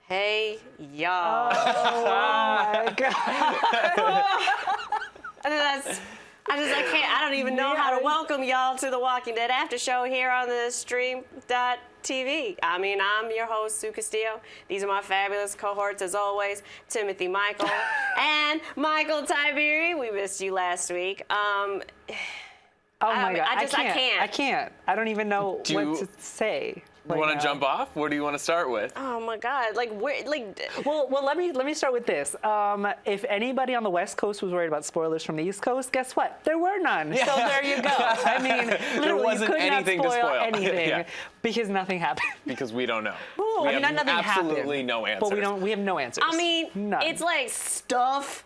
Hey, y'all. Oh my God. I don't even know how to welcome y'all to the Walking Dead After Show here on the stream.tv. I'm your host, Sue Castillo. These are my fabulous cohorts, as always, Timothy Michael and Michael Tiberi. We missed you last week. Oh my God, I can't. I don't even know what to say. You want to jump off? Where do you want to start with? Oh my God, Well, let me start with this. If anybody on the West Coast was worried about spoilers from the East Coast, guess what? There were none. Yeah. So there you go. I mean, literally, there wasn't you could anything not to spoil anything because nothing happened. Because we don't know. Ooh, we have nothing absolutely happened, no answers. But we have no answers. I mean, none. It's like stuff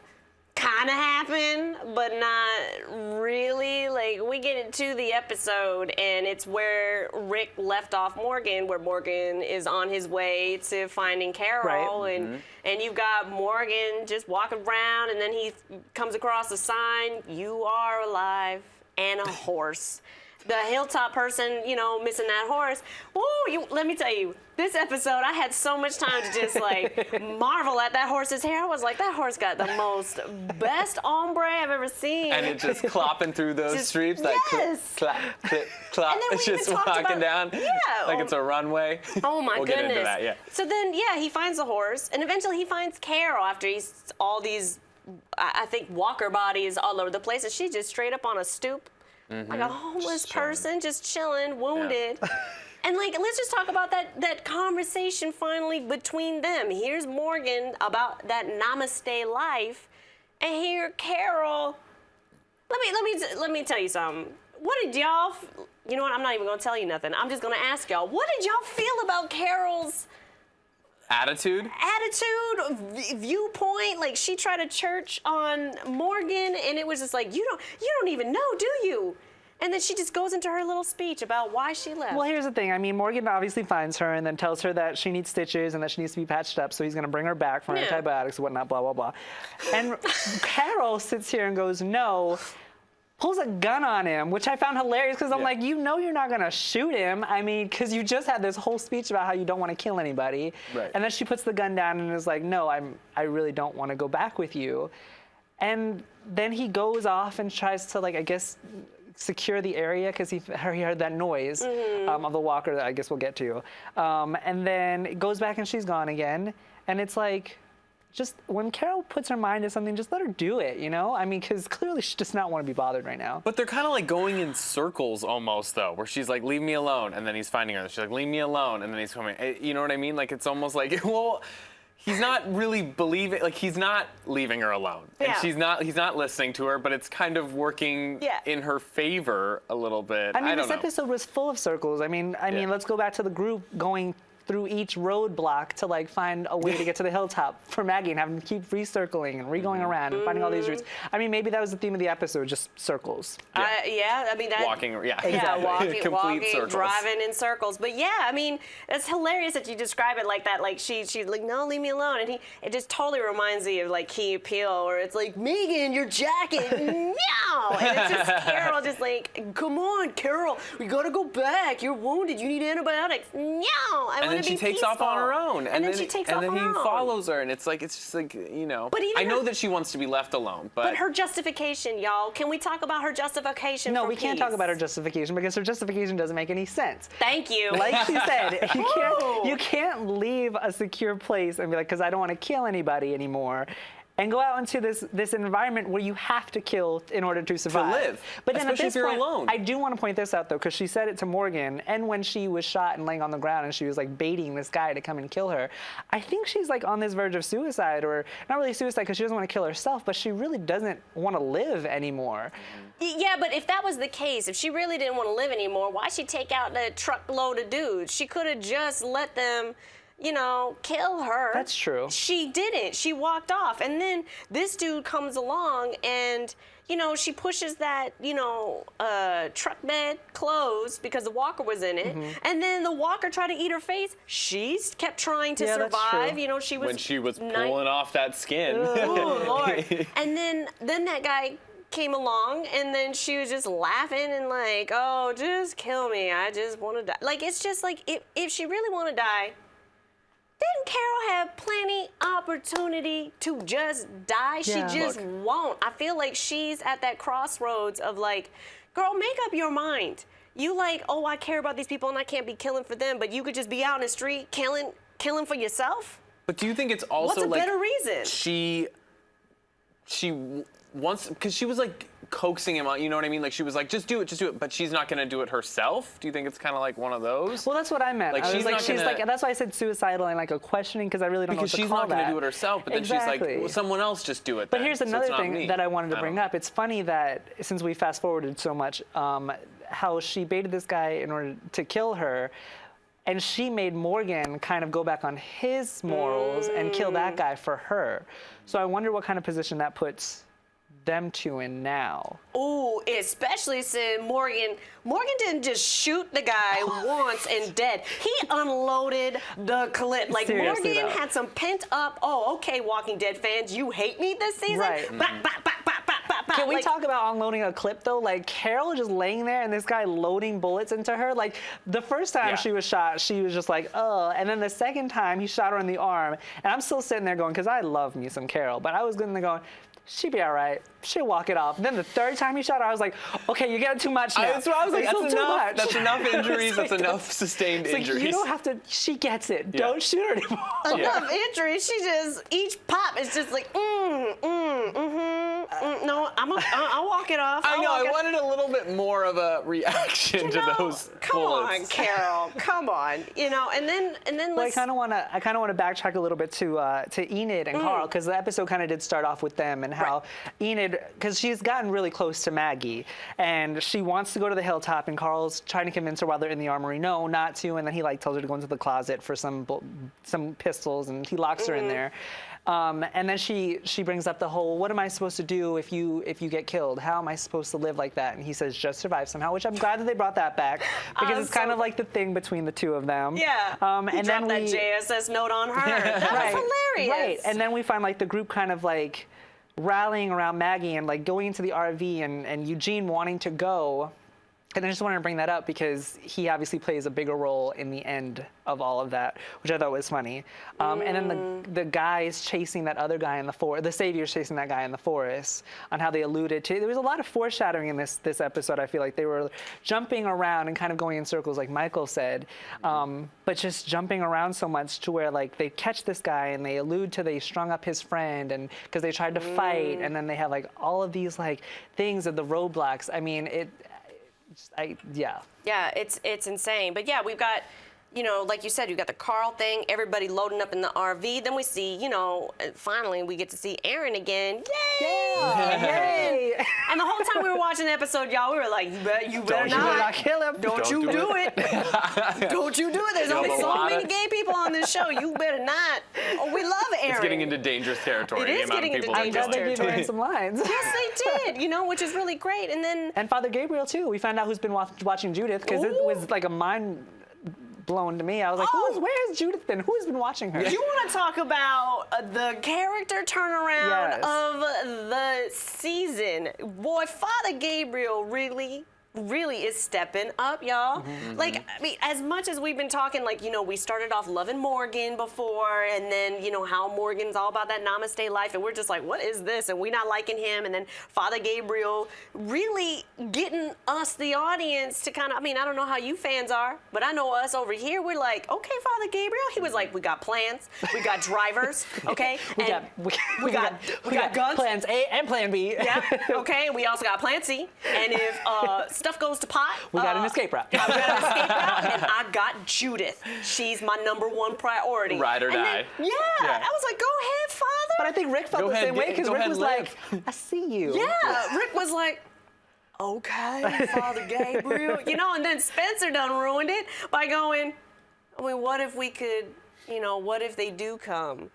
kind of happened, but not really. Like, we get into the episode, and it's where Rick left off Morgan, where Morgan is on his way to finding Carol, right. and you've got Morgan just walking around, and then he comes across a sign, "You are alive," and a horse. The hilltop person, missing that horse. Woo! Let me tell you, this episode, I had so much time to just marvel at that horse's hair. I was like, that horse got the best ombre I've ever seen. And it's just clopping through those streets, like yes. clap, clip, clop. It's just walking down like it's a runway. Oh my we'll goodness. Get into that, yeah. So then, he finds the horse, and eventually he finds Carol after he's all these, I think, walker bodies all over the place, and she's just straight up on a stoop. Like a homeless person just chilling, wounded. Yeah. And let's just talk about that conversation finally between them. Here's Morgan about that namaste life, and here Carol. Let me tell you something. What did y'all? You know what? I'm not even gonna tell you nothing. I'm just gonna ask y'all. What did y'all feel about Carol's attitude, viewpoint? Like, she tried to church on Morgan, and it was just like, you don't even know, do you? And then she just goes into her little speech about why she left. Well, here's the thing. I mean, Morgan obviously finds her and then tells her that she needs stitches and that she needs to be patched up, so he's going to bring her back for antibiotics and whatnot, blah, blah, blah. And Carol sits here and goes, no, pulls a gun on him, which I found hilarious because I'm like, you're not going to shoot him. I mean, because you just had this whole speech about how you don't want to kill anybody. Right. And then she puts the gun down and is like, no, I really don't want to go back with you. And then he goes off and tries to, I guess, secure the area because he heard that noise of the walker that I guess we'll get to. And then it goes back and she's gone again. And it's like, just when Carol puts her mind to something, just let her do it, I mean, because clearly she does not want to be bothered right now. But they're kind of going in circles almost, though, where she's like, leave me alone, and then he's finding her. She's like, leave me alone, and then he's coming. You know what I mean? It's almost like, well, he's not really believing, he's not leaving her alone. Yeah. And he's not listening to her, but it's kind of working in her favor a little bit. I mean, don't this know. episode was full of circles. I mean, let's go back to the group going through each roadblock to find a way to get to the hilltop for Maggie and having to keep recircling and re-going around and finding all these routes. I mean, maybe that was the theme of the episode, just circles. I mean, that walking, exactly. walking, circles. driving in circles. But I mean, it's hilarious that you describe it like that. Like she's like, no, leave me alone, and it just totally reminds me of Key and Peele, where it's like, Megan, your jacket, meow, and it's just Carol, just come on, Carol, we gotta go back. You're wounded. You need antibiotics. Meow. And then she takes off on her own, and then she takes off on her own. And then he follows her, and it's just But I know that she wants to be left alone, but her justification, y'all. Can we talk about her justification? No, we can't talk about her justification because her justification doesn't make any sense. Thank you. Like she said, you can't leave a secure place and be like, because I don't want to kill anybody anymore, and go out into this environment where you have to kill in order to survive. To live. But then especially at this if you're point, alone. I do want to point this out, though, because she said it to Morgan, and when she was shot and laying on the ground, and she was baiting this guy to come and kill her. I think she's on this verge of suicide, or not really suicide because she doesn't want to kill herself, but she really doesn't want to live anymore. Yeah, but if that was the case, if she really didn't want to live anymore, why'd she take out a truckload of dudes? She could have just let them kill her. That's true. She didn't. She walked off. And then this dude comes along and, she pushes that, truck bed closed because the walker was in it. And then the walker tried to eat her face. She kept trying to survive. She was... When she was pulling off that skin. Oh, Lord. And then that guy came along, and then she was just laughing and oh, just kill me. I just want to die. It's just if she really want to die, didn't Carol have plenty opportunity to just die? Yeah. She just Look. won't. I feel like she's at that crossroads of like, girl, make up your mind. You like, oh, I care about these people and I can't be killing for them, but you could just be out in the street killing for yourself? But do you think it's also What's a like better reason? she wants, because she was like coaxing him out, you know what I mean? Like she was like, just do it, but she's not gonna do it herself. Do you think it's kind of like one of those? Well, that's what I meant. Like, I was she's like, not she's gonna- like, that's why I said suicidal and like a questioning, because I really don't because know what she's to call not gonna that. do it herself, but then Exactly. she's like, well, someone else just do it. But then, here's so it's another not thing me. that I wanted to don't bring know. up. It's funny that since we fast forwarded so much, how she baited this guy in order to kill her, and she made Morgan kind of go back on his morals and kill that guy for her. So I wonder what kind of position that puts them two in now. Ooh, especially since Morgan didn't just shoot the guy once and dead. He unloaded the clip. Like, Seriously, Morgan though. had some pent up, oh, okay, Walking Dead fans, you hate me this season? Right. Bah, bah, bah, bah, bah, bah, bah. Can we Like, talk about unloading a clip though? Like Carol just laying there and this guy loading bullets into her. Like the first time Yeah. she was shot, she was just like, oh. And then the second time he shot her in the arm. And I'm still sitting there going, because I love me some Carol, but I was going to go, she'd be all right. She'll walk it off. And then the third time he shot her, I was like, okay, you're getting too much now. That's what I was like, It's that's still too enough. much. That's enough injuries. That's It's like, enough sustained It's like, injuries. you don't have to, she gets it. Yeah. Don't shoot her anymore. enough injuries. She just, each pop is just like, no, I'll walk it off. I I'll know. walk I it- wanted a little bit more of a reaction to No, those come bullets. on, Carol. Come on. You know, and then Well, I let's. kind of want to backtrack a little bit to Enid and Carl, because the episode kind of did start off with them and how Enid, because she's gotten really close to Maggie, and she wants to go to the hilltop, and Carl's trying to convince her while they're in the armory, no, not to, and then he like tells her to go into the closet for some pistols, and he locks her in there. And then she brings up the whole, what am I supposed to do if you get killed? How am I supposed to live like that? And he says, just survive somehow, which I'm glad that they brought that back, because it's kind of like the thing between the two of them. Yeah. He and dropped then that JSS note on her. That was hilarious. Right. And then we find like the group kind of like rallying around Maggie and like going into the RV and Eugene wanting to go. And I just wanted to bring that up because he obviously plays a bigger role in the end of all of that, which I thought was funny. And then the guys chasing that other guy in the forest, the savior's chasing that guy in the forest, on how they alluded to. There was a lot of foreshadowing in this episode. I feel like they were jumping around and kind of going in circles, like Michael said, but just jumping around so much to where like they catch this guy and they allude to they strung up his friend and because they tried to fight, and then they have like all of these like things of the roadblocks. I mean, yeah. Yeah, it's insane. But yeah, we've got, you know, like you said, you got the Carl thing, everybody loading up in the RV. Then we see, you know, finally we get to see Aaron again. Yay! Yeah. Yay! And the whole time we were watching the episode, y'all, we were like, you better You better not. not kill him. Don't you do it. Don't you do it. There's only a so lot many of- gay people on this show. You better not. Oh, we love Aaron. It's getting into dangerous territory. It the is amount getting of into people that dangerous go. They gave territory. Aaron some lines. Yes, they did, you know, which is really great. And then And Father Gabriel too. We found out who's been watching Judith, because it Ooh. was like a mind blown to me. I was like, Oh. where has Judith been? Who's been watching her? you want to talk about the character turnaround Yes. of the season. Boy, Father Gabriel really is stepping up, y'all. Like, I mean, as much as we've been talking, like, you know, we started off loving Morgan before, and then, you know, how Morgan's all about that namaste life, and we're just like, what is this? And we're not liking him. And then Father Gabriel really getting us, the audience, to kind of, I mean, I don't know how you fans are, but I know us over here, we're like, okay, Father Gabriel. He was like, we got plans, we got drivers, okay? We And got we got guns. Plans A and Plan B. Yeah, okay, we also got Plan C. And if stuff goes to pot, We got an escape route. I got an escape route, and I got Judith. She's my #1 priority. Ride or And then- die. yeah, Yeah. I was like, go ahead, Father. But I think Rick felt Go the ahead, same way, because go Rick ahead was and like, I see you. yeah, Rick was like, okay, Father Gabriel. You know, and then Spencer done ruined it by going, I mean, what if we could, you know, what if they do come?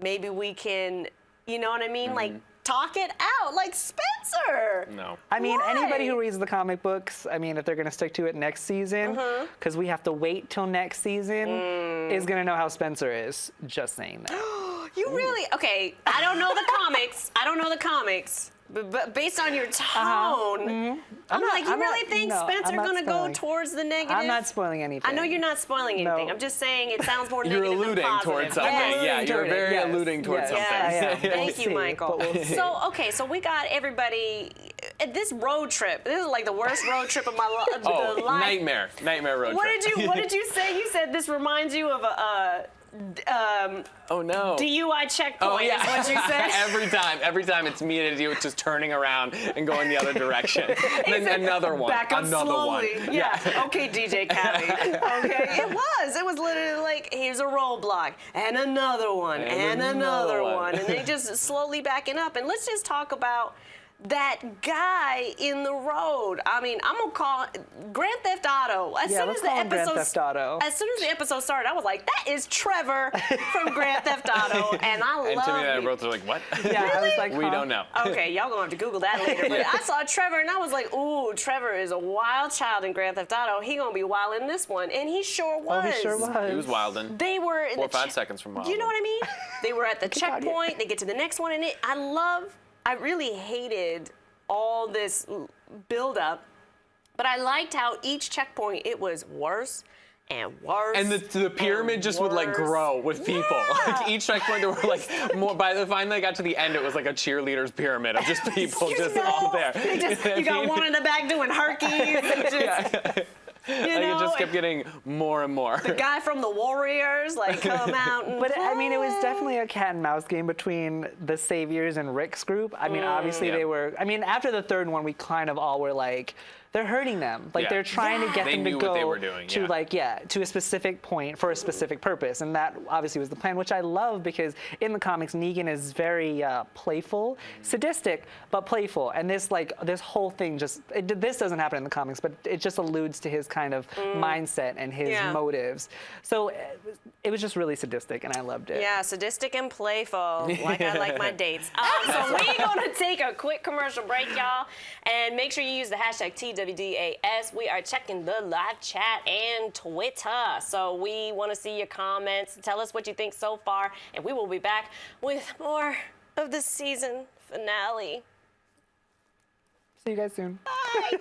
Maybe we can, you know what I mean? Like, talk it out, like Spencer. No. I mean, Why? anybody who reads the comic books, I mean, if they're going to stick to it next season, because we have to wait till next season, is going to know how Spencer is. Just saying that. You really, okay, I don't know the comics. But based on your tone, I'm like, you really think Spencer gonna go towards the negative? I'm not spoiling anything. I know you're not spoiling anything. No. I'm just saying it sounds more You're negative alluding than positive. towards something. Yes. Yeah, you're very alluding towards something. Yeah. Thank you, see, Michael. but we'll see. So, okay, so we got everybody. This road trip. This is like the worst road trip of my life. Oh, nightmare road trip. What did you say? You said this reminds you of a. Oh no. DUI checkpoint Oh yeah. is what you said. every time it's me and you just turning around and going the other direction. And then another one. Back up another slowly. one. Yeah. Okay, DJ Cabby. Okay. It was literally like, here's a roadblock and another one and another one. And they just slowly backing up. And let's just talk about that guy in the road. I mean, I'm gonna call Grand Theft Auto. As soon as the episode started, I was like, that is Trevor from Grand Theft Auto, and I And love Timmy and I it. both were like, what? Yeah, I was like, We don't know. Okay, y'all gonna have to Google that later. But I saw Trevor and I was like, ooh, Trevor is a wild child in Grand Theft Auto. He gonna be wild in this one, and he sure was. Oh, he sure was. He was wildin'. They were in 4 or the 5 seconds from wildin'. Do you know what I mean? They were at the checkpoint. They get to the next one, and I really hated all this build-up, but I liked how each checkpoint, it was worse and worse. And the pyramid just would like grow with people. Yeah. Like each checkpoint, there were like more. By the time they got to the end, it was like a cheerleaders pyramid of just people all there. You got one in the back doing herkies. It just kept getting more and more. The guy from the Warriors, like, come out and But I mean, it was play. definitely a cat and mouse game between the Saviors and Rick's group. I mean, obviously Yeah. they were. I mean, after the third one, we kind of all were like, they're hurting them. Like Yeah. they're trying to get They them to knew go what they were doing, to to a specific point for a specific purpose, and that obviously was the plan, which I love because in the comics, Negan is very playful, sadistic, but playful. And this whole thing this doesn't happen in the comics, but it just alludes to his kind of mindset and his motives. So it was just really sadistic, and I loved it. Yeah, sadistic and playful, like I like my dates. So we're gonna take a quick commercial break, y'all, and make sure you use the hashtag TWDAS. We are checking the live chat and Twitter, so we want to see your comments. Tell us what you think so far, and we will be back with more of the season finale. See you guys soon. Bye.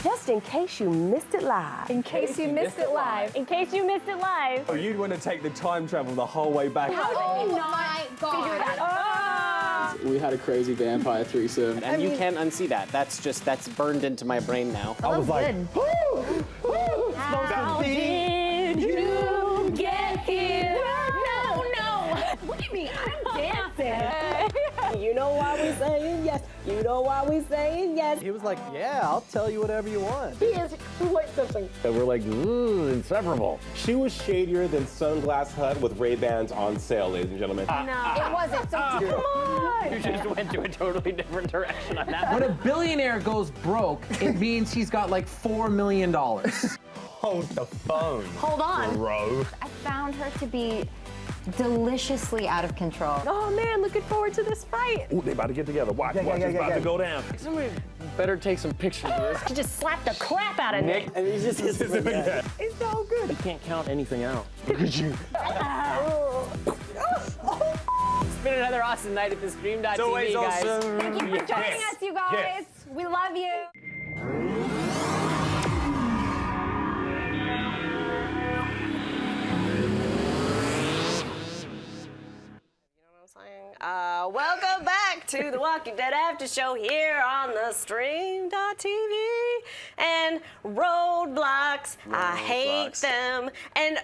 Just in case you missed it live. In case you missed it live. In case you missed it live. Oh, you'd want to take the time travel the whole way back. Oh my God. We had a crazy vampire threesome. And you can't unsee that. That's burned into my brain now. I was like, How did you get here? No. Look at me, I'm dancing. You know why we saying yes. You know why we saying yes. he was like, yeah, I'll tell you whatever you want. He is quite something. And we're like, inseparable. She was shadier than Sunglass Hut with Ray-Bans on sale, ladies and gentlemen. It wasn't. So come on. You just went to a totally different direction on that. When a billionaire goes broke, it means he's got like $4 million. Hold the phone, Hold on. bro. I found her to be deliciously out of control. Oh man, looking forward to this fight. Ooh, they about to get together. Watch, it's about to go down. Somebody better take some pictures of this. She just slapped the crap out of Nick. And he's just It's all good. You can't count anything out. Look at you. It's been another awesome night at the Stream.tv, guys. Thank you for joining us, you guys. We love you. Welcome back to the Walking Dead After Show here on the Stream.tv and roadblocks. I hate them. And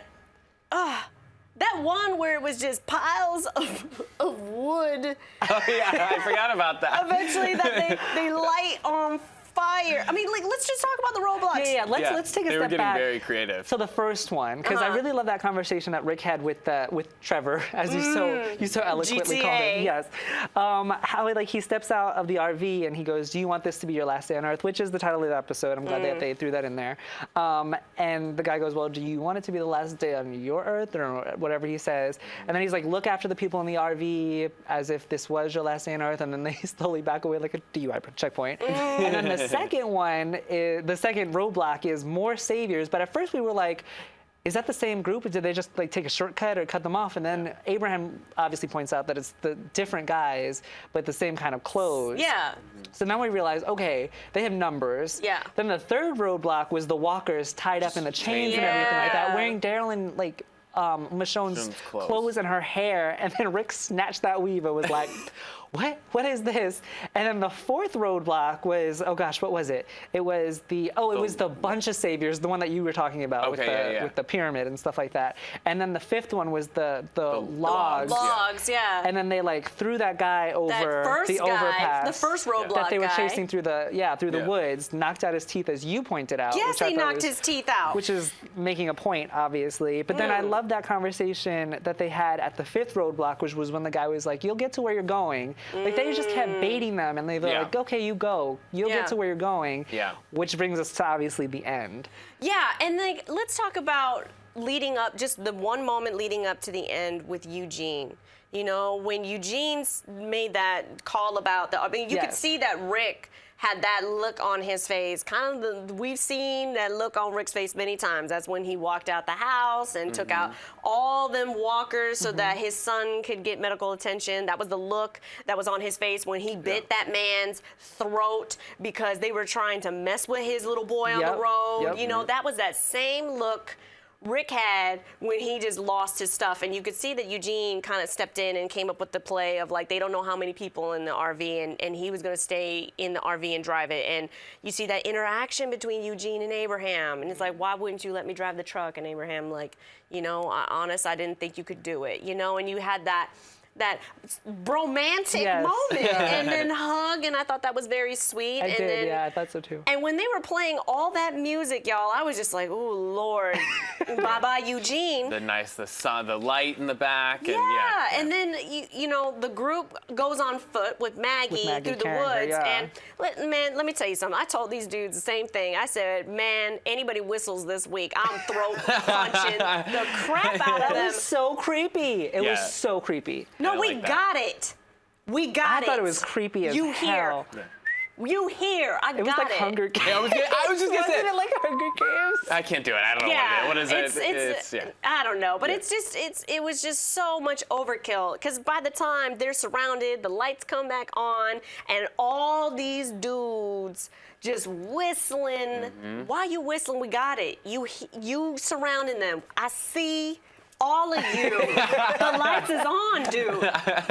that one where it was just piles of wood. Oh yeah, I forgot about that. Eventually that they light on fire. I mean, like, let's just talk about the roadblocks. Yeah, let's take a They were step getting back. very creative. So the first one, because I really love that conversation that Rick had with Trevor, as you so eloquently called him. GTA. Yes. How like he steps out of the RV and he goes, "Do you want this to be your last day on Earth?" Which is the title of the episode. I'm glad that they threw that in there. And the guy goes, "Well, do you want it to be the last day on your Earth?" or whatever he says. And then he's like, "Look after the people in the RV as if this was your last day on Earth." And then they slowly back away like a DUI checkpoint. And then the second one, the second roadblock is more saviors. But at first we were like, is that the same group? Or did they just like take a shortcut or cut them off? And then Abraham obviously points out that it's the different guys, but the same kind of clothes. Yeah. So now we realize, okay, they have numbers. Yeah. Then the third roadblock was the walkers tied up in the chains and everything like that, Yeah. wearing Daryl and like Michonne's clothes and her hair. And then Rick snatched that weave and was like, what is this? And then the fourth roadblock was, oh gosh, what was it? It was it was the bunch of saviors, the one that you were talking about with the pyramid and stuff like that. And then the fifth one was the logs. Logs, yeah. And then they like threw that guy over That first the guy, overpass. the first roadblock that they were guy. chasing through the woods, knocked out his teeth, as you pointed out. Yes, which I they thought knocked was- his teeth out. Which is making a point, obviously. But then I love that conversation that they had at the fifth roadblock, which was when the guy was like, "You'll get to where you're going." Like they just kept baiting them, and they were like, "Okay, you go. You'll get to where you're going." Yeah. Which brings us to obviously the end. Yeah, and like let's talk about leading up, just the one moment leading up to the end with Eugene. You know, when Eugene made that call about you could see that Rick had that look on his face. We've seen that look on Rick's face many times. That's when he walked out the house and took out all them walkers so that his son could get medical attention. That was the look that was on his face when he bit that man's throat because they were trying to mess with his little boy on the road. Yep. You know, that was that same look Rick had when he just lost his stuff, and you could see that Eugene kind of stepped in and came up with the play of like they don't know how many people in the RV, and he was going to stay in the RV and drive it. And you see that interaction between Eugene and Abraham, and it's like, why wouldn't you let me drive the truck? And Abraham like, you know, honest, I didn't think you could do it, you know. And you had that romantic moment and then hug, and I thought that was very sweet. I did, yeah, I thought so too. And when they were playing all that music, y'all, I was just like, "Ooh, Lord, bye-bye, Eugene." The sun, the light in the back. Yeah, and then you know the group goes on foot with Maggie through the carrying her, woods, yeah. and let me tell you something. I told these dudes the same thing. I said, "Man, anybody whistles this week, I'm throat punching the crap out of That them." was so creepy. It was so creepy. No, I we like that. got it. We got it. I thought it was creepy as you hell. You hear? I It was got like it. Hunger Games. I was just gonna say. Wasn't it like Hunger Games? I can't do it. I don't know what it is. What is it? I don't know, but it was just so much overkill. Because by the time they're surrounded, the lights come back on, and all these dudes just whistling. Why you whistling? We got it. You surrounding them. I see. All of you, the lights is on, dude.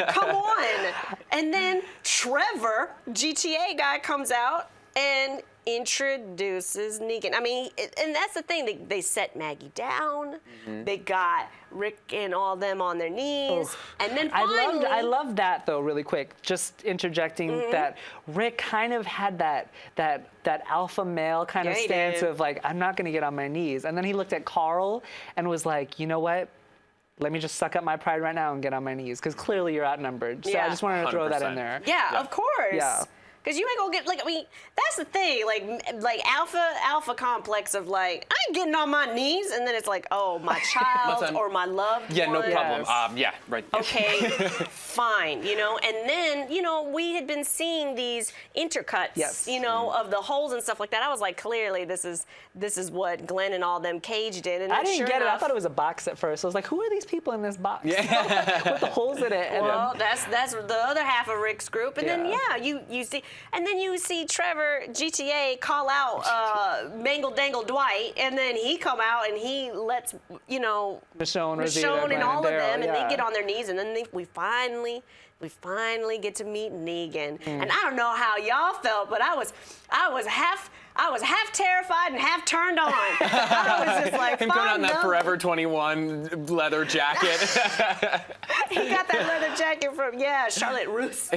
Come on. And then Trevor, GTA guy, comes out and introduces Negan. I mean, and that's the thing. They set Maggie down. They got Rick and all them on their knees. And then finally... I loved that, though, really quick. Just interjecting that Rick kind of had that alpha male kind of stance of like, I'm not going to get on my knees. And then he looked at Carl and was like, you know what? Let me just suck up my pride right now and get on my knees, because clearly you're outnumbered. So I just wanted to throw that in there. Yeah, of course. Yeah. Because you ain't gonna get, like, I mean, that's the thing, like alpha complex of like, I ain't getting on my knees, and then it's like, oh, my child or my loved Yeah, no one. problem. Yeah, right. Okay, fine, you know, and then, you know, we had been seeing these intercuts, you know, of the holes and stuff like that. I was like, clearly this is what Glenn and all them Cage did. And I didn't sure get it. I enough, thought it was a box at first. I was like, who are these people in this box? Yeah. With the holes in it. And well, that's the other half of Rick's group, and then you see, and then you see Trevor GTA call out Mangle Dangle Dwight, and then he come out and he lets Michonne, Rosita, and Glenn, all of Daryl, them, and they get on their knees, and then we finally we finally get to meet Negan. And I don't know how y'all felt, but I was half terrified and half turned on. I was just like, Him coming out in that Forever 21 leather jacket. He got that leather jacket from, Charlotte Russe.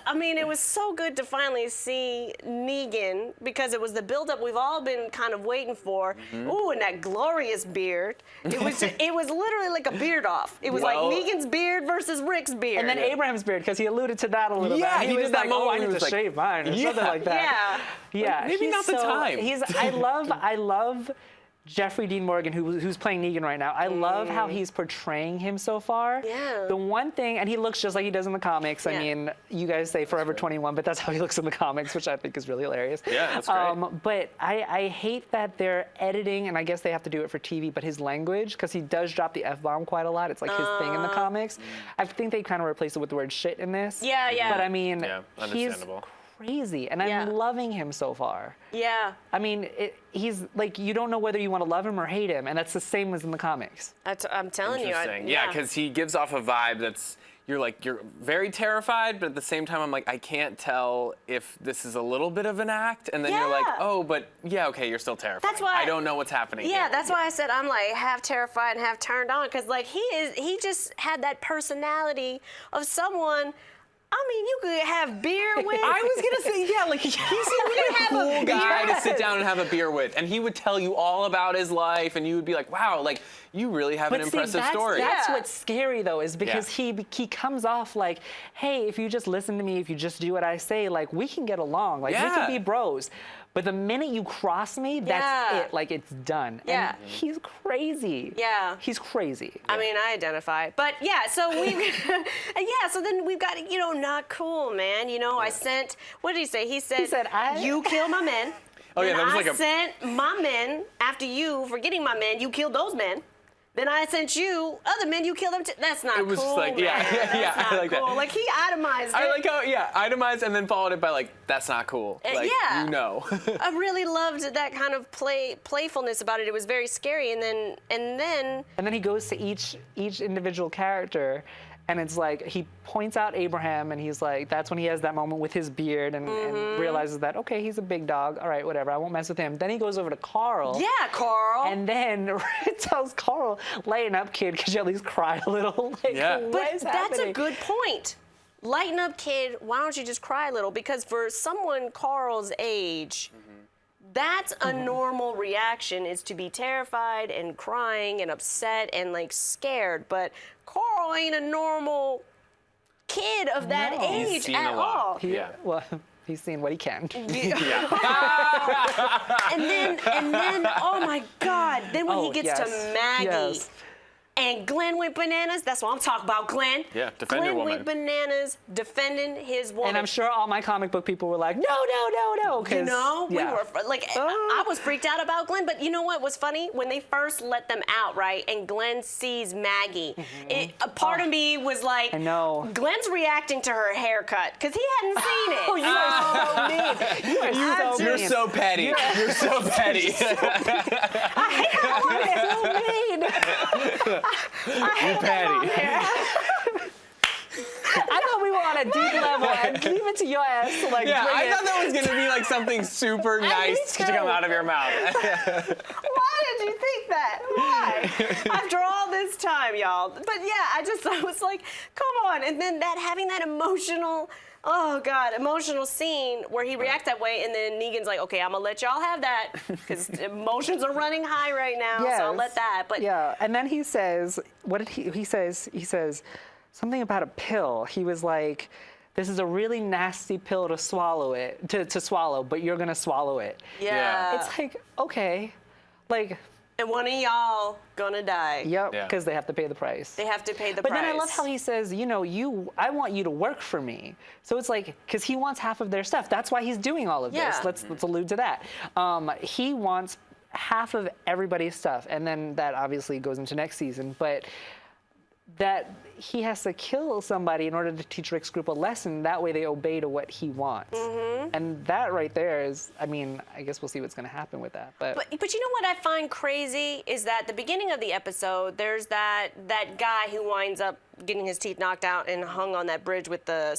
I mean, it was so good to finally see Negan because it was the buildup we've all been kind of waiting for. Ooh, and that glorious beard. It was literally like a beard off. It was like Negan's beard versus Rick's beard. And then Abraham's beard, because he alluded to that a little bit. He was did that like, moment I where need he to was like, shave mine or something like that. Yeah, maybe not the time. I love Jeffrey Dean Morgan, who's playing Negan right now. I love how he's portraying him so far. Yeah. The one thing, and he looks just like he does in the comics. I mean, you guys say Forever 21, but that's how he looks in the comics, which I think is really hilarious. Yeah, that's great. But I hate that they're editing, and I guess they have to do it for TV, but his language, because he does drop the F-bomb quite a lot. It's like his thing in the comics. I think they kind of replaced it with the word shit in this. Yeah. But I mean, he's understandable. crazy, and I'm loving him so far. Yeah. I mean, he's like, you don't know whether you want to love him or hate him, and that's the same as in the comics. I'm telling you. Interesting. Yeah, because he gives off a vibe that's, you're very terrified, but at the same time, I'm like, I can't tell if this is a little bit of an act, and then you're like, oh, but okay, you're still terrified. That's why I don't know what's happening. Yeah, here. that's why I said I'm like half terrified and half turned on, because like he just had that personality of someone. I mean, you could have beer with. I was gonna say, like he seemed like a cool guy to sit down and have a beer with, and he would tell you all about his life, and you would be like, wow, like you really have an impressive story. That's what's scary though, is because he comes off like, hey, if you just listen to me, if you just do what I say, like we can get along, like we can be bros. But the minute you cross me, that's it. Like, it's done. Yeah. And he's crazy. Yeah. He's crazy. I mean, I identify. But so so then we've got, not cool, man. I sent, what did he say? He said you kill my men. Oh, yeah, that was I like a... sent my men after you for getting my men. You killed those men. Then I sent you other men. You killed them too. That's not cool. It was just like, I like cool. that. Like, he itemized it. I like how, itemized and then followed it by like, that's not cool. Like, yeah. you know. I really loved that kind of playfulness about it. It was very scary. And then he goes to each individual character. And it's like, he points out Abraham, and he's like, that's when he has that moment with his beard and realizes that, okay, he's a big dog. All right, whatever, I won't mess with him. Then he goes over to Carl. Yeah, Carl. And then tells Carl, lighten up, kid, could you at least cry a little? Like, but that's a good point. Lighten up, kid. Why don't you just cry a little? Because for someone Carl's age, that's a normal reaction, is to be terrified and crying and upset and like scared. But Carl ain't a normal kid of that age at all. Well, he's seen what he can. And then, oh my God! Then when he gets to Maggie. And Glenn went bananas. That's what I'm talking about, Glenn. Yeah, defend your woman. Glenn went bananas defending his woman. And I'm sure all my comic book people were like, no. We were like, I was freaked out about Glenn. But you know what was funny? When they first let them out, right, and Glenn sees Maggie, a part of me was like, I know. Glenn's reacting to her haircut because he hadn't seen it. Oh, you are so mean. You're so petty. You're so petty. You're petty. I thought we were on a deep level. I'd leave it to your ass to like. Yeah, bring I it. thought that was gonna be like something super nice to come out of your mouth. Why did you think that? Why? After all this time, y'all. But I was like, come on. And then having that emotional scene where he reacts that way, and then Negan's like, okay, I'm gonna let y'all have that because emotions are running high right now, so I'll let that. But and then he says, what did he says? He says something about a pill. He was like, this is a really nasty pill to swallow to swallow, but you're gonna swallow it. Yeah. It's like, okay, like. And one of y'all gonna die. Yep, because they have to pay the price. They have to pay the price. But price. then I love how he says, I want you to work for me. So it's like, because he wants half of their stuff. That's why he's doing all of this. Let's allude to that. He wants half of everybody's stuff, and then that obviously goes into next season. But that he has to kill somebody in order to teach Rick's group a lesson. That way they obey to what he wants. And that right there is, I mean, I guess we'll see what's going to happen with that. But you know what I find crazy is that at the beginning of the episode, there's that guy who winds up getting his teeth knocked out and hung on that bridge with the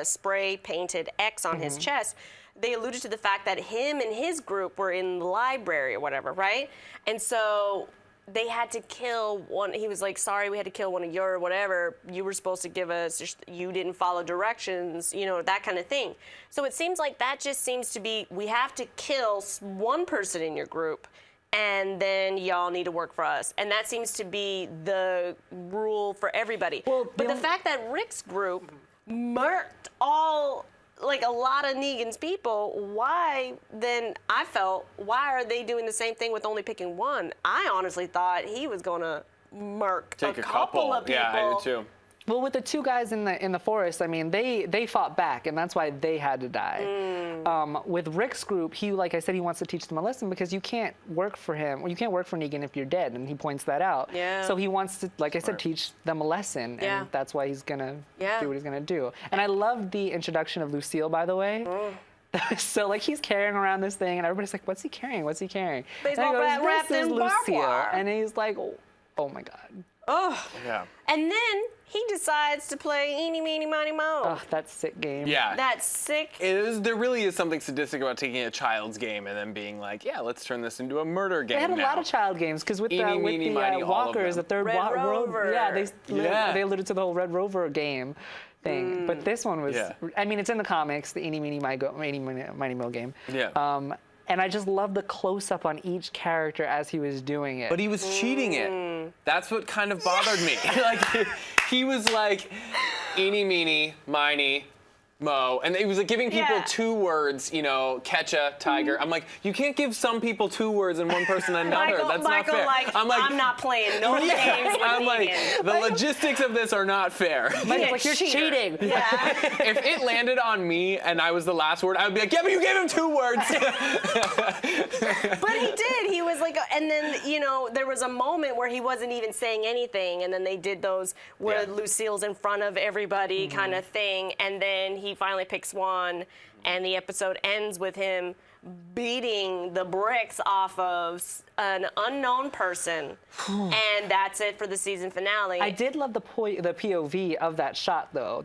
spray painted X on his chest. They alluded to the fact that him and his group were in the library or whatever, right? And so they had to kill one. He was like, sorry, we had to kill one of your whatever. You were supposed to give us, you didn't follow directions, you know, that kind of thing. So it seems like that just seems to be, we have to kill one person in your group and then y'all need to work for us. And that seems to be the rule for everybody. Well, but the fact that Rick's group murked a lot of Negan's people, why then, I felt, why are they doing the same thing with only picking one? I honestly thought he was going to murk Take a couple of people. Yeah, I did too. well, with the two guys in the forest, I mean, they fought back, and that's why they had to die. With Rick's group, he, like I said, he wants to teach them a lesson because you can't work for him, or you can't work for Negan if you're dead, and he points that out. Yeah. So he wants to, like I said, teach them a lesson, Yeah. and that's why he's gonna Yeah. do what he's gonna do. And I love the introduction of Lucille, by the way. So like he's carrying around this thing, and everybody's like, "What's he carrying? What's he carrying?" Baseball and he bat goes, wrapped "This is in barbed Lucille," wire. and he's like, "Oh my God." Oh. Yeah. And then he decides to play Eeny, Meeny, Miny, Mo. Oh, that sick game. Yeah. That's sick. There really is something sadistic about taking a child's game and then being like, yeah, let's turn this into a murder game They had a now. lot of child games because with Eeny, the meeny, miny, all of walkers, the them. third Red road, Rover. yeah, Yeah. they alluded to the whole Red Rover game thing. But this one was, Yeah. I mean, it's in the comics, the Eeny, Meeny, Miny, Mo game. Yeah. And I just love the close-up on each character as he was doing it. But he was cheating it. That's what kind of bothered me. Like, he was like, eeny, meeny, miny, mo. And he was like giving people Yeah. 2 words, you know, catch a tiger. I'm like, you can't give some people 2 words and one person another. That's Michael, not fair. I'm not playing no games with I'm like, Negan. the logistics of this are not fair. Michael's like, you're cheating. Yeah. If it landed on me and I was the last word, I would be like, yeah, but you gave him 2 words. But he did. He was like, and then, you know, there was a moment where he wasn't even saying anything, and then they did those where Yeah. Lucille's in front of everybody kind of thing, and then he finally picks one, and the episode ends with him beating the bricks off of an unknown person, and that's it for the season finale. I did love the POV of that shot, though.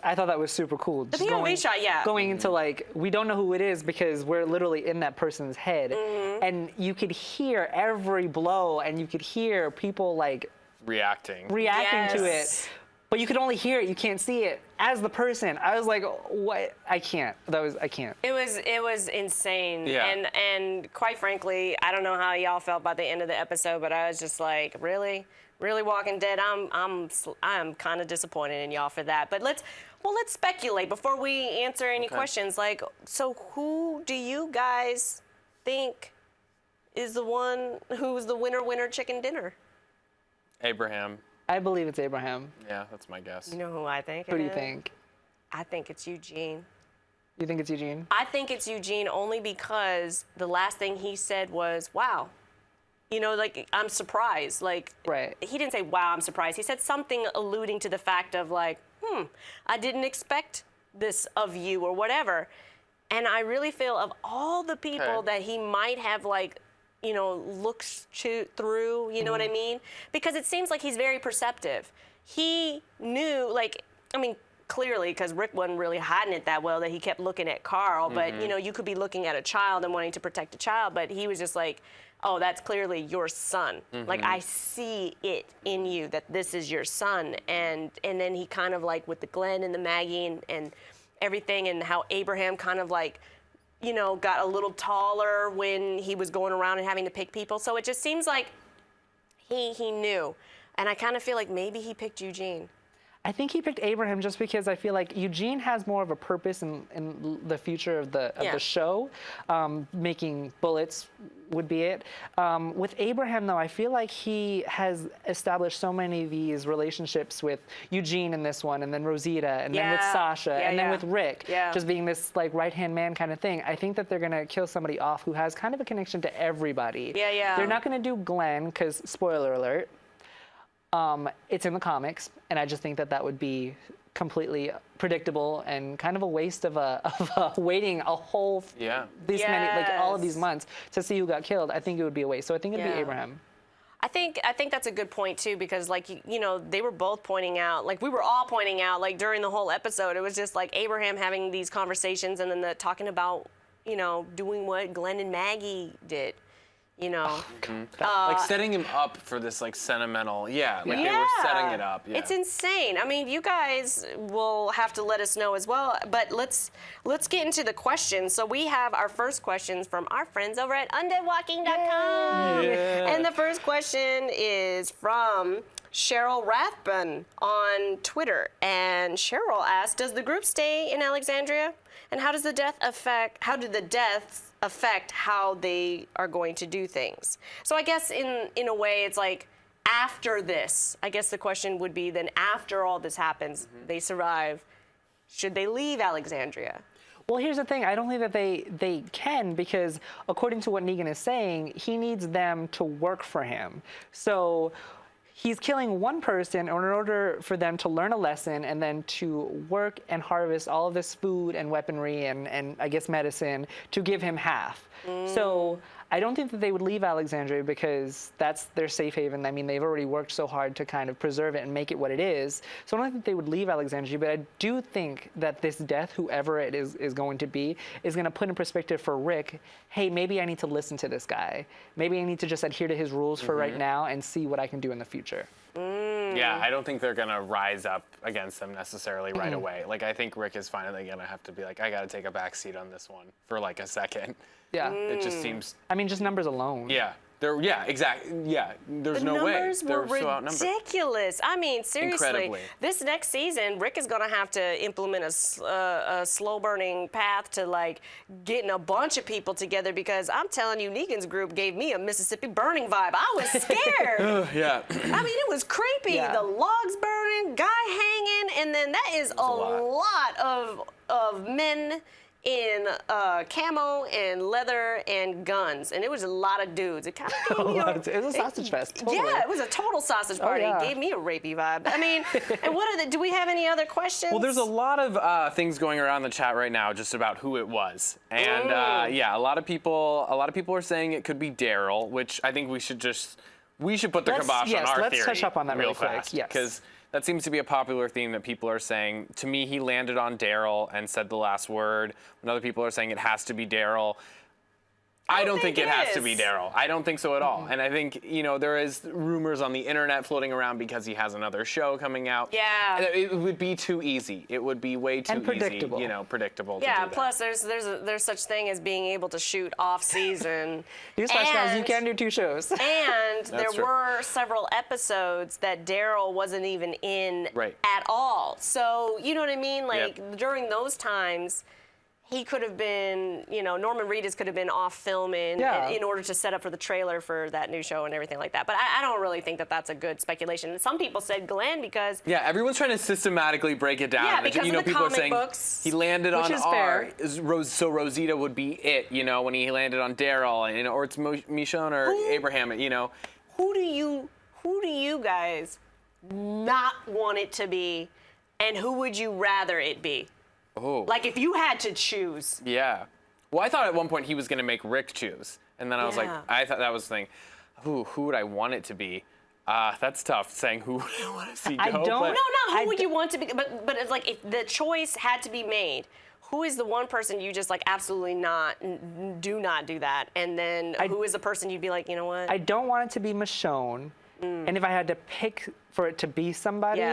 I thought that was super cool. The POV shot, yeah. Going into like, we don't know who it is because we're literally in that person's head, and you could hear every blow, and you could hear people like Reacting. reacting to it. Yes. But you could only hear it, you can't see it. As the person, I was like, what? I can't. I can't. It was insane. Yeah. And quite frankly, I don't know how y'all felt by the end of the episode, but I was just like, really Walking Dead. I'm kind of disappointed in y'all for that. But let's speculate before we answer any questions. Like, so who do you guys think is the one who's the winner chicken dinner? Abraham. I believe it's Abraham. Yeah, that's my guess. You know who I think? Who it do you is? think? I think it's Eugene. You think it's Eugene? I think it's Eugene only because the last thing he said was, wow. You know, like, I'm surprised. Like, Right. he didn't say, wow, I'm surprised. He said something alluding to the fact of, like, I didn't expect this of you or whatever. And I really feel of all the people Okay. that he might have, like, you know, looks through, you know what I mean? Because it seems like he's very perceptive. He knew, like, I mean, clearly, because Rick wasn't really hiding it that well, that he kept looking at Carl, but, you know, you could be looking at a child and wanting to protect a child, but he was just like, oh, that's clearly your son. Like, I see it in you, that this is your son. And then he kind of, like, with the Glenn and the Maggie and everything, and how Abraham kind of, like, you know, got a little taller when he was going around and having to pick people. So it just seems like he knew. And I kind of feel like maybe he picked Eugene. I think he picked Abraham just because I feel like Eugene has more of a purpose in the future of the show. Making bullets would be it. With Abraham, though, I feel like he has established so many of these relationships with Eugene in this one, and then Rosita, and then with Sasha, and then with Rick, just being this like right-hand man kind of thing. I think that they're gonna kill somebody off who has kind of a connection to everybody. Yeah. They're not gonna do Glenn, because spoiler alert. It's in the comics, and I just think that would be completely predictable and kind of a waste of waiting a whole many, like all of these months to see who got killed. I think it would be a waste. So I think it'd be Abraham. I think that's a good point too, because like you know, they were both pointing out, like we were all pointing out, like during the whole episode, it was just like Abraham having these conversations and then talking about, you know, doing what Glenn and Maggie did. You know, like setting him up for this like sentimental, they were setting it up. Yeah. It's insane. I mean, you guys will have to let us know as well. But let's get into the questions. So we have our first questions from our friends over at underwalking.com. And the first question is from Cheryl Rathbun on Twitter, and Cheryl asked, "Does the group stay in Alexandria, and how did the deaths affect how they are going to do things?" So I guess in a way it's like after this, I guess the question would be then after all this happens, they survive, should they leave Alexandria? Well, here's the thing. I don't think that they can, because according to what Negan is saying, he needs them to work for him. So he's killing one person in order for them to learn a lesson and then to work and harvest all of this food and weaponry and I guess medicine to give him half. So I don't think that they would leave Alexandria because that's their safe haven. I mean, they've already worked so hard to kind of preserve it and make it what it is. So I don't think they would leave Alexandria, but I do think that this death, whoever it is going to be, is going to put in perspective for Rick, hey, maybe I need to listen to this guy. Maybe I need to just adhere to his rules for right now and see what I can do in the future. Yeah, I don't think they're going to rise up against them necessarily right away. Like, I think Rick is finally going to have to be like, I got to take a back seat on this one for like a second. Yeah. It just seems... I mean, just numbers alone. Yeah. Exactly. Yeah, there's no way. The numbers were ridiculous. I mean, seriously. Incredibly. This next season, Rick is going to have to implement a slow-burning path to, like, getting a bunch of people together, because I'm telling you, Negan's group gave me a Mississippi burning vibe. I was scared. Yeah. I mean, it was creepy. Yeah. The logs burning, guy hanging, and then that is a lot of men in camo and leather and guns, and it was a lot of dudes. It kind of gave me it was a sausage fest. Totally. Yeah, it was a total sausage party. yeah. It gave me a rapey vibe. I mean, and do we have any other questions? Well, there's a lot of things going around the chat right now just about who it was, and a lot of people are saying it could be Daryl, which I think we should put the kibosh on our theory. Let's touch up on that really quick. fast, yes. because that seems to be a popular theme that people are saying. To me, he landed on Daryl and said the last word. When other people are saying it has to be Daryl, I don't think it has to be Daryl. I don't think so at all. And I think, there is rumors on the internet floating around because he has another show coming out. Yeah. It would be too easy. It would be way too predictable. easy. Predictable. Yeah, to do plus there's such thing as being able to shoot off season. Newsflash, guys, you can do 2 shows. And there true. were several episodes that Daryl wasn't even in at all. So, you know what I mean? Like, during those times, he could have been, Norman Reedus could have been off filming in order to set up for the trailer for that new show and everything like that. But I don't really think that that's a good speculation. Some people said Glenn because... Yeah, everyone's trying to systematically break it down. Yeah, because of the people comic are saying books. He landed on R, fair. so Rosita would be it, when he landed on Daryl, or it's Michonne or Abraham, Who do you guys not want it to be, and who would you rather it be? Oh. Like, if you had to choose. Yeah. Well, I thought at one point he was going to make Rick choose. And then I was like, I thought that was the thing. Who would I want it to be? That's tough, saying who would I want to see go. Who would you want to be? But it's like, if the choice had to be made, who is the one person you just like absolutely do not do that? And then who is the person you'd be like, you know what? I don't want it to be Michonne. And if I had to pick for it to be somebody,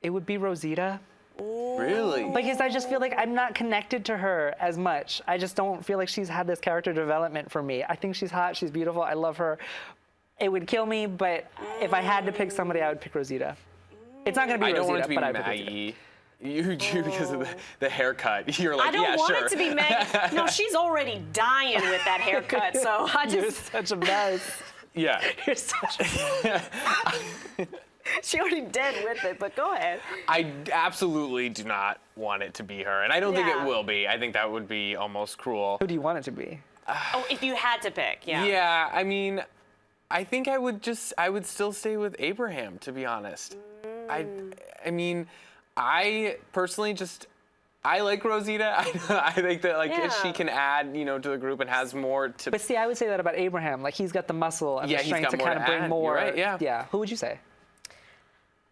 it would be Rosita. Really? Because I just feel like I'm not connected to her as much. I just don't feel like she's had this character development for me. I think she's hot, she's beautiful, I love her. It would kill me, but if I had to pick somebody, I would pick Rosita. It's not going to be Rosita, I don't want it to be but Maggie. You do because of the haircut. You're like, I don't want sure. it to be Maggie. No, she's already dying with that haircut, so I just... You're such a mess. Yeah. You're such a She already dead with it, but go ahead. I absolutely do not want it to be her, and I don't think it will be. I think that would be almost cruel. Who do you want it to be? If you had to pick, Yeah, I mean, I think I would still stay with Abraham, to be honest. I mean, I personally I like Rosita. I think that if she can add, to the group and has more to. But see, I would say that about Abraham. Like he's got the muscle and the strength to kind of bring more. You're right, yeah. Yeah. Who would you say?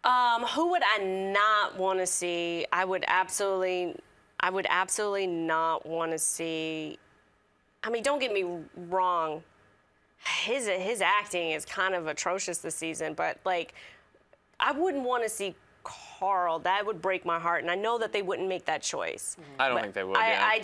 Who would I not want to see? I would absolutely not want to see. I mean, don't get me wrong. His acting is kind of atrocious this season, but I wouldn't want to see Carl. That would break my heart, and I know that they wouldn't make that choice. I don't think they would. I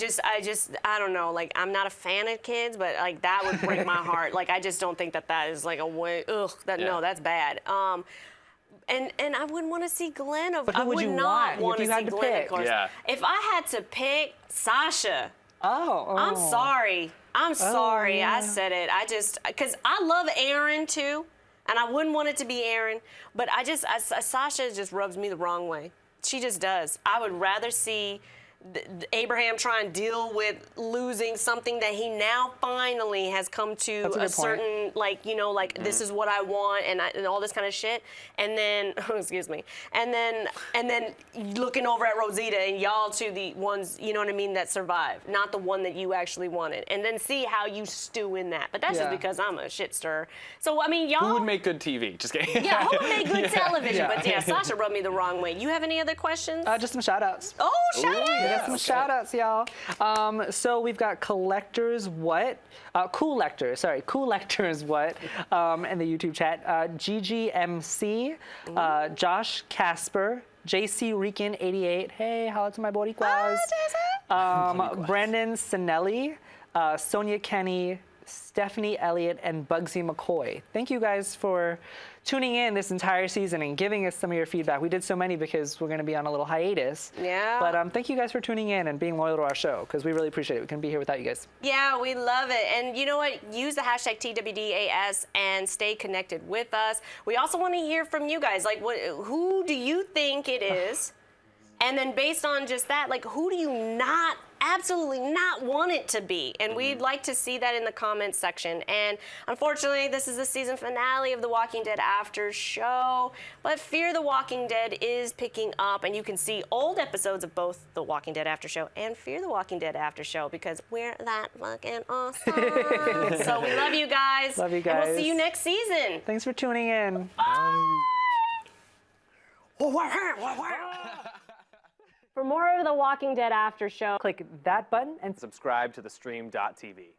don't know. I'm not a fan of kids, but that would break my heart. I just don't think that is a way. No, that's bad. And I wouldn't want to see Glenn. But who would you not want if you to see had to Glenn, pick? of course. Yeah. If I had to pick Sasha. Oh. I'm sorry. Yeah. I said it. Because I love Aaron too, and I wouldn't want it to be Aaron, but Sasha just rubs me the wrong way. She just does. I would rather see Abraham try and deal with losing something that he now finally has come to a certain, this is what I want and all this kind of shit. And then, excuse me, and then looking over at Rosita and y'all two, the ones, you know what I mean, that survive, not the one that you actually wanted. And then see how you stew in that. But that's just because I'm a shit stirrer. So, I mean, y'all. Who would make good TV? Just kidding. Yeah, who would make good television? But yeah, Sasha rubbed me the wrong way. You have any other questions? Just some shout outs. Oh, shout outs. We got some shout outs, y'all. So we've got Collectors What? Cool Lectors What? In the YouTube chat. GGMC, Josh Casper, JC Rican 88. Hey, holla to my Boricuas. Brandon Sinelli, Sonia Kenny, Stephanie Elliott, and Bugsy McCoy. Thank you guys for tuning in this entire season and giving us some of your feedback. We did so many because we're going to be on a little hiatus. Yeah. But thank you guys for tuning in and being loyal to our show because we really appreciate it. We couldn't be here without you guys. Yeah, we love it. And you know what? Use the hashtag TWDAS and stay connected with us. We also want to hear from you guys. Who do you think it is? And then based on just that, who do you absolutely not want it to be? And we'd like to see that in the comments section. And unfortunately, this is the season finale of The Walking Dead After Show. But Fear the Walking Dead is picking up, and you can see old episodes of both The Walking Dead After Show and Fear the Walking Dead After Show because we're that fucking awesome. So we love you guys. Love you guys. And we'll see you next season. Thanks for tuning in. For more of The Walking Dead After Show, Click that button and Subscribe to the stream.tv.